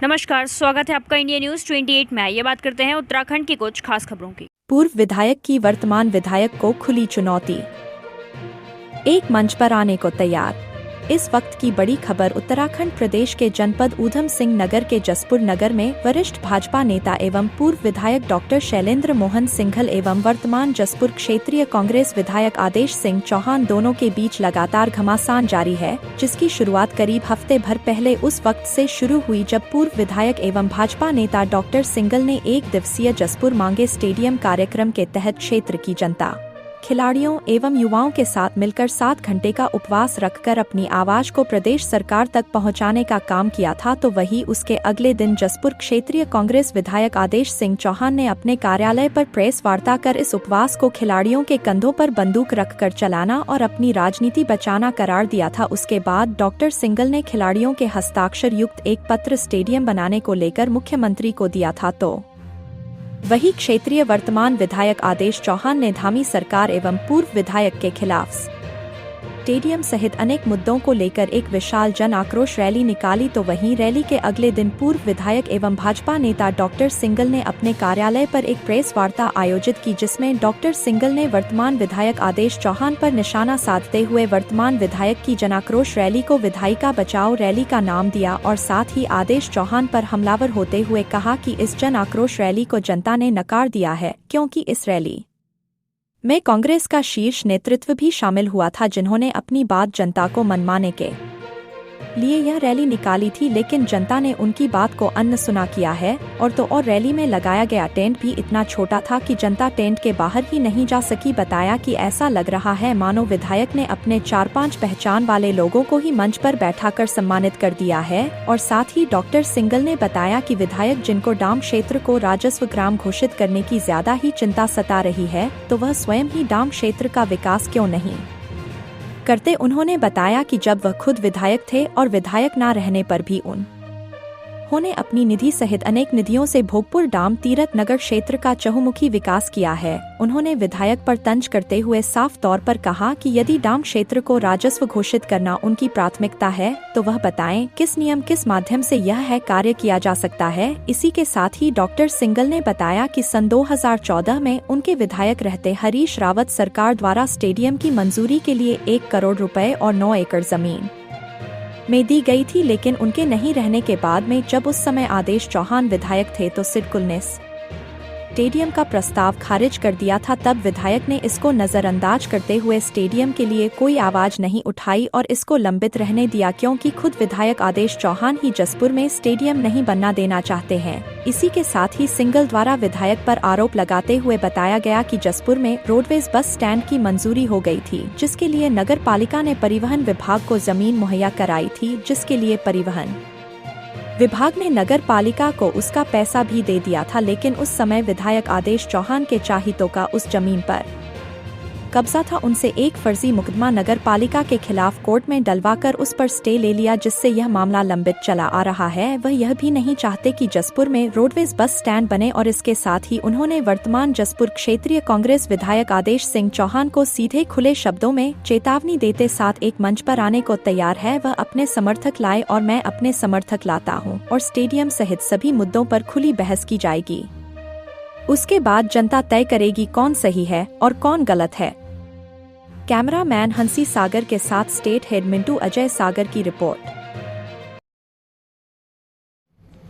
नमस्कार, स्वागत है आपका इंडिया न्यूज 28 में। ये बात करते हैं उत्तराखंड की कुछ खास खबरों की। पूर्व विधायक की वर्तमान विधायक को खुली चुनौती, एक मंच पर आने को तैयार। इस वक्त की बड़ी खबर उत्तराखंड प्रदेश के जनपद ऊधम सिंह नगर के जसपुर नगर में वरिष्ठ भाजपा नेता एवं पूर्व विधायक डॉक्टर शैलेंद्र मोहन सिंघल एवं वर्तमान जसपुर क्षेत्रीय कांग्रेस विधायक आदेश सिंह चौहान दोनों के बीच लगातार घमासान जारी है, जिसकी शुरुआत करीब हफ्ते भर पहले उस वक्त से शुरू हुई जब पूर्व विधायक एवं भाजपा नेता डॉक्टर सिंघल ने एक दिवसीय जसपुर मांगे स्टेडियम कार्यक्रम के तहत क्षेत्र की जनता, खिलाड़ियों एवं युवाओं के साथ मिलकर 7 घंटे का उपवास रखकर अपनी आवाज को प्रदेश सरकार तक पहुंचाने का काम किया था। तो वही उसके अगले दिन जसपुर क्षेत्रीय कांग्रेस विधायक आदेश सिंह चौहान ने अपने कार्यालय पर प्रेस वार्ता कर इस उपवास को खिलाड़ियों के कंधों पर बंदूक रखकर चलाना और अपनी राजनीति बचाना करार दिया था। उसके बाद डॉक्टर सिंघल ने खिलाड़ियों के हस्ताक्षर युक्त एक पत्र स्टेडियम बनाने को लेकर मुख्यमंत्री को दिया था। तो वही क्षेत्रीय वर्तमान विधायक आदेश चौहान ने धामी सरकार एवं पूर्व विधायक के खिलाफ स्टेडियम सहित अनेक मुद्दों को लेकर एक विशाल जन आक्रोश रैली निकाली। तो वहीं रैली के अगले दिन पूर्व विधायक एवं भाजपा नेता डॉक्टर सिंघल ने अपने कार्यालय पर एक प्रेस वार्ता आयोजित की, जिसमें डॉक्टर सिंघल ने वर्तमान विधायक आदेश चौहान पर निशाना साधते हुए वर्तमान विधायक की जनाक्रोश रैली को विधायिका बचाओ रैली का नाम दिया और साथ ही आदेश चौहान पर हमलावर होते हुए कहा कि इस जन आक्रोश रैली को जनता ने नकार दिया है, क्योंकि इस रैली में कांग्रेस का शीर्ष नेतृत्व भी शामिल हुआ था, जिन्होंने अपनी बात जनता को मनवाने के लिए यह रैली निकाली थी, लेकिन जनता ने उनकी बात को अनसुना किया है। और रैली में लगाया गया टेंट भी इतना छोटा था कि जनता टेंट के बाहर ही नहीं जा सकी। बताया कि ऐसा लग रहा है मानो विधायक ने अपने 4-5 पहचान वाले लोगों को ही मंच पर बैठाकर सम्मानित कर दिया है। और साथ ही डॉक्टर सिंघल ने बताया कि विधायक जिनको डाम क्षेत्र को राजस्व ग्राम घोषित करने की ज्यादा ही चिंता सता रही है, तो वह स्वयं ही डाम क्षेत्र का विकास क्यों नहीं करते। उन्होंने बताया कि जब वह खुद विधायक थे और विधायक न रहने पर भी उन्होंने अपनी निधि सहित अनेक निधियों से भोगपुर डाम तीरथ नगर क्षेत्र का चहुमुखी विकास किया है। उन्होंने विधायक पर तंज करते हुए साफ तौर पर कहा कि यदि डाम क्षेत्र को राजस्व घोषित करना उनकी प्राथमिकता है तो वह बताएं किस नियम किस माध्यम से यह है कार्य किया जा सकता है। इसी के साथ ही डॉक्टर सिंघल ने बताया कि सन 2014 में उनके विधायक रहते हरीश रावत सरकार द्वारा स्टेडियम की मंजूरी के लिए 1 करोड़ रुपए और 9 एकड़ जमीन में दी गई थी, लेकिन उनके नहीं रहने के बाद में जब उस समय आदेश चौहान विधायक थे तो सिडकुल ने स्टेडियम का प्रस्ताव खारिज कर दिया था। तब विधायक ने इसको नजरअंदाज करते हुए स्टेडियम के लिए कोई आवाज नहीं उठाई और इसको लंबित रहने दिया, क्योंकि खुद विधायक आदेश चौहान ही जसपुर में स्टेडियम नहीं बनना देना चाहते हैं। इसी के साथ ही सिंघल द्वारा विधायक पर आरोप लगाते हुए बताया गया कि जसपुर में रोडवेज बस स्टैंड की मंजूरी हो गई थी, जिसके लिए नगर पालिका ने परिवहन विभाग को जमीन मुहैया कराई थी, जिसके लिए परिवहन विभाग ने नगर पालिका को उसका पैसा भी दे दिया था। लेकिन उस समय विधायक आदेश चौहान के चाहितों का उस जमीन पर कब्जा था। उनसे एक फर्जी मुकदमा नगर पालिका के खिलाफ कोर्ट में डलवाकर उस पर स्टे ले लिया, जिससे यह मामला लंबित चला आ रहा है। वह यह भी नहीं चाहते कि जसपुर में रोडवेज बस स्टैंड बने और इसके साथ ही उन्होंने वर्तमान जसपुर क्षेत्रीय कांग्रेस विधायक आदेश सिंह चौहान को सीधे खुले शब्दों में चेतावनी देते साथ एक मंच पर आने को तैयार है। वह अपने समर्थक लाए और मैं अपने समर्थक लाता हूँ और स्टेडियम सहित सभी मुद्दों पर खुली बहस की जाएगी। उसके बाद जनता तय करेगी कौन सही है और कौन गलत है। कैमरामैन हंसी सागर के साथ स्टेट हेड मिंटू अजय सागर की रिपोर्ट।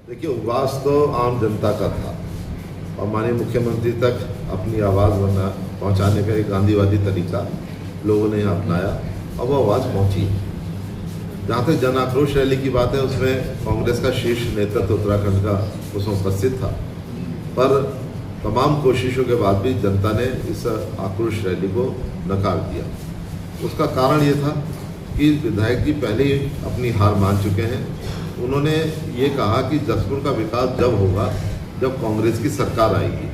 देखिए, उपवास तो आम जनता का था और माननीय मुख्यमंत्री तक अपनी आवाज़ पहुंचाने का एक गांधीवादी तरीका लोगों ने अपनाया और वो आवाज़ पहुंची। जहाँ तक जन आक्रोश रैली की बात है, उसमें कांग्रेस का शीर्ष नेतृत्व उत्तराखंड का उसमें उपस्थित था, पर तमाम कोशिशों के बाद भी जनता ने इस आक्रोश रैली को नकार दिया। उसका कारण ये था कि विधायक जी पहले ही अपनी हार मान चुके हैं। उन्होंने ये कहा कि जसपुर का विकास जब होगा जब कांग्रेस की सरकार आएगी।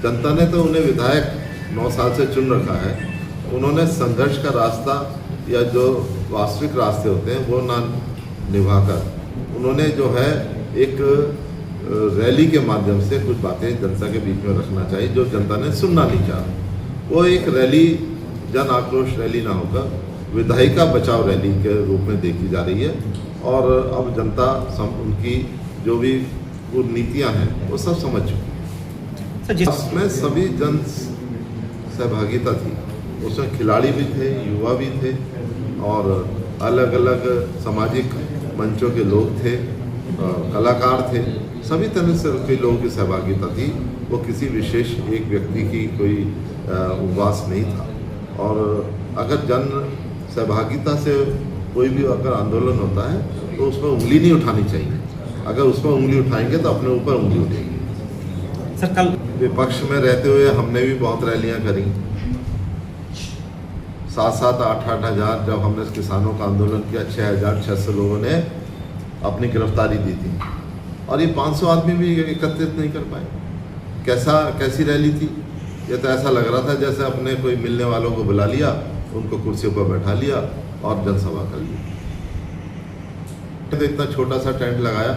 जनता ने तो उन्हें विधायक 9 साल से चुन रखा है। उन्होंने संघर्ष का रास्ता या जो वास्तविक रास्ते होते हैं वो ना निभाकर उन्होंने जो है एक रैली के माध्यम से कुछ बातें जनता के बीच में रखना चाहिए जो जनता ने सुनना नहीं चाहा। वो एक रैली जन आक्रोश रैली ना होकर विधायिका बचाओ रैली के रूप में देखी जा रही है और अब जनता उनकी जो भी वो नीतियां हैं वो सब समझ चुके हैं। उसमें सभी जन सहभागिता थी, उसमें खिलाड़ी भी थे, युवा भी थे और अलग अलग सामाजिक मंचों के लोग थे, कलाकार थे, सभी तरह से कई लोगों की सहभागिता थी। वो किसी विशेष एक व्यक्ति की कोई उपवास नहीं था। और अगर जन सहभागिता से कोई भी अगर आंदोलन होता है तो उसमें उंगली नहीं उठानी चाहिए। अगर उसमें उंगली उठाएंगे तो अपने ऊपर उंगली उठेगी। सर कल विपक्ष में रहते हुए हमने भी बहुत रैलियां करी, 7-7, 8-8 हज़ार। जब हमने किसानों का आंदोलन किया 6,600 लोगों ने अपनी गिरफ्तारी दी थी और ये 500 आदमी भी एकत्रित नहीं कर पाए। कैसी रैली थी? ये तो ऐसा लग रहा था जैसे अपने कोई मिलने वालों को बुला लिया, उनको कुर्सियों पर बैठा लिया और जनसभा कर ली। तो इतना छोटा सा टेंट लगाया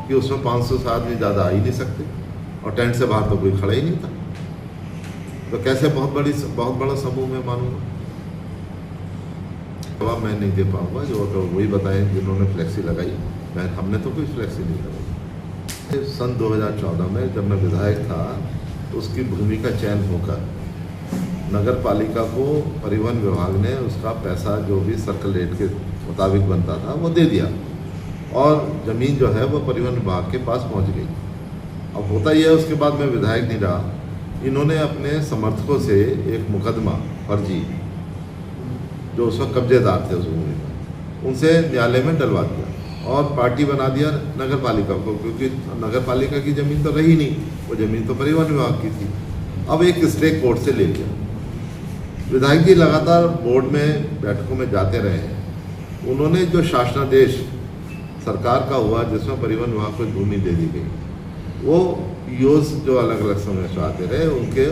कि उसमें 500 से आदमी ज़्यादा आ ही नहीं सकते और टेंट से बाहर तो कोई खड़ा ही नहीं था। तो कैसे बहुत बड़ा समूह में मानूंगा? जवाब मैं नहीं दे पाऊंगा, जो तो वही बताएं जिन्होंने फ्लेक्सी लगाई। हमने तो कोई फ्लेक्सी नहीं लगाई। सन 2014 में जब मैं विधायक था तो उसकी भूमि का चयन होकर नगर पालिका को परिवहन विभाग ने उसका पैसा जो भी सर्कल रेट के मुताबिक बनता था वो दे दिया और ज़मीन जो है वो परिवहन विभाग के पास पहुंच गई। अब होता ही है, उसके बाद मैं विधायक नहीं रहा, इन्होंने अपने समर्थकों से एक मुकदमा फर्जी, जो उस वक्त कब्जेदार थे उस भूमि में, उनसे न्यायालय में डलवा दिया और पार्टी बना दिया नगर पालिका को, क्योंकि नगर पालिका की ज़मीन तो रही नहीं, वो ज़मीन तो परिवहन विभाग की थी। अब एक स्टे कोर्ट से ले लिया। विधायक जी लगातार बोर्ड में बैठकों में जाते रहे हैं। उन्होंने जो शासनादेश सरकार का हुआ जिसमें परिवहन विभाग को भूमि दे दी गई, वो यूज जो अलग अलग समय से आते रहे, उनके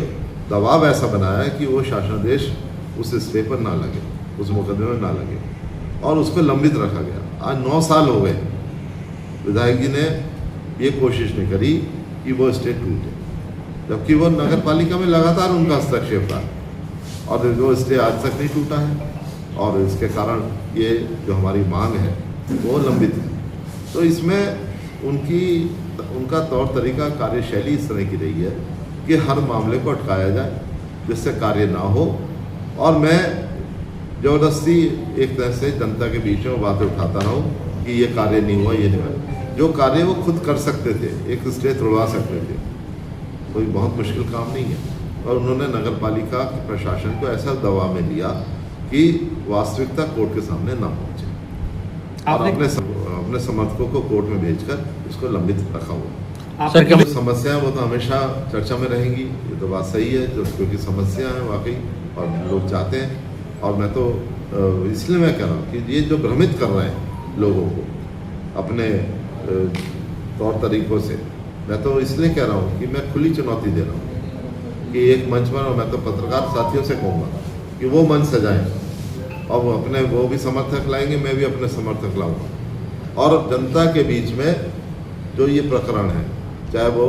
दबाव ऐसा बनाया कि वो शासनादेश उस स्टे पर ना लगे, उस मुकदमे में ना लगे और उसको लंबित रखा गया। आज 9 साल हो गए, विधायक जी ने ये कोशिश नहीं करी कि वो स्टे टूटे, जबकि वो नगर पालिका में लगातार उनका हस्तक्षेप था और वो स्टे आज तक नहीं टूटा है। और इसके कारण ये जो हमारी मांग है वो लंबित है। तो इसमें उनका तौर तरीका, कार्यशैली इस तरह की रही है कि हर मामले को अटकाया जाए जिससे कार्य ना हो, और मैं ज़बरदस्ती एक तरह से जनता के बीच में बातें उठाता रहूं कि ये कार्य नहीं हुआ, ये नहीं हुआ। जो कार्य वो खुद कर सकते थे, एक स्टे तोड़वा सकते थे, कोई बहुत मुश्किल काम नहीं है। और उन्होंने नगर पालिका के प्रशासन को ऐसा दबाव में लिया कि वास्तविकता कोर्ट के सामने ना पहुंचे और अपने समर्थकों को कोर्ट में भेजकर इसको लंबित रखा हुआ। सर क्या समस्याएं वो तो हमेशा चर्चा में रहेंगी, ये तो बात सही है, क्योंकि समस्या है वाकई और लोग चाहते हैं। और मैं तो इसलिए मैं कह रहा हूँ कि ये जो भ्रमित कर रहे हैं लोगों को अपने तौर तरीक़ों से, मैं तो इसलिए कह रहा हूँ कि मैं खुली चुनौती दे रहा हूँ कि एक मंच पर, मैं तो पत्रकार साथियों से कहूँगा कि वो मंच सजाएं और वो भी समर्थक लाएंगे, मैं भी अपने समर्थक लाऊंगा और जनता के बीच में जो ये प्रकरण है, चाहे वो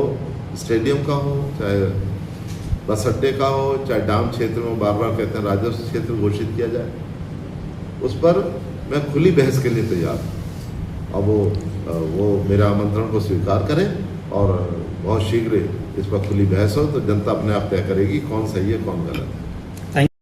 स्टेडियम का हो, चाहे बस अड्डे का हो, चाहे डाम क्षेत्र में बार बार कहते हैं राजस्व क्षेत्र घोषित किया जाए, उस पर मैं खुली बहस के लिए तैयार हूँ। अब वो मेरा आमंत्रण को स्वीकार करें और बहुत शीघ्र इस पर खुली बहस हो तो जनता अपने आप तय करेगी कौन सही है कौन गलत है।